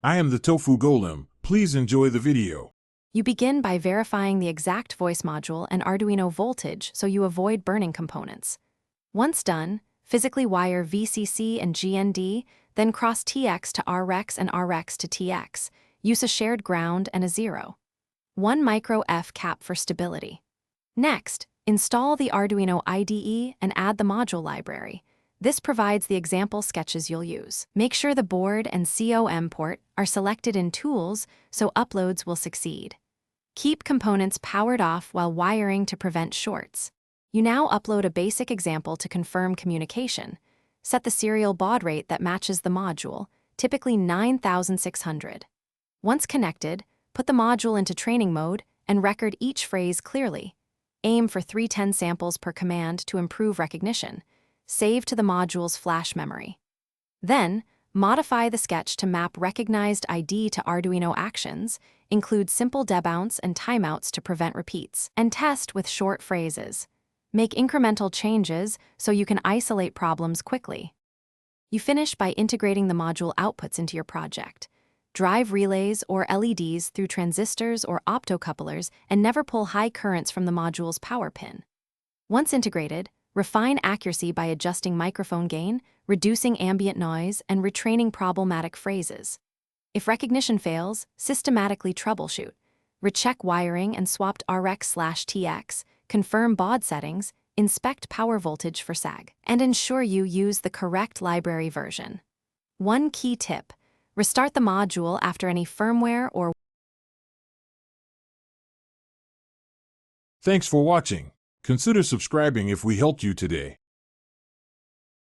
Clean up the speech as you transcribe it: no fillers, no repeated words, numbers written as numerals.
I am the Tofu Golem. Please enjoy the video. You begin by verifying the exact voice module and Arduino voltage so you avoid burning components. Once done, physically wire VCC and GND, then cross TX to RREX and RREX to TX. Use a shared ground and a 0. 1 micro F cap for stability. Next, install the Arduino IDE and add the module library. This provides the example sketches you'll use. Make sure the board and COM port are selected in Tools so uploads will succeed. Keep components powered off while wiring to prevent shorts. You now upload a basic example to confirm communication. Set the serial baud rate that matches the module, typically 9600. Once connected, put the module into training mode and record each phrase clearly. Aim for 310 samples per command to improve recognition. Save to the module's flash memory. Then, modify the sketch to map recognized ID to Arduino actions, include simple debounce and timeouts to prevent repeats, and test with short phrases. Make incremental changes so you can isolate problems quickly. You finish by integrating the module outputs into your project. Drive relays or LEDs through transistors or optocouplers and never pull high currents from the module's power pin. Once integrated, refine accuracy by adjusting microphone gain, reducing ambient noise, and retraining problematic phrases. If recognition fails, systematically troubleshoot. Recheck wiring and swapped RX/TX, confirm baud settings, inspect power voltage for sag, and ensure you use the correct library version. One key tip: restart the module after any firmware or. Thanks for watching. Consider subscribing if we helped you today.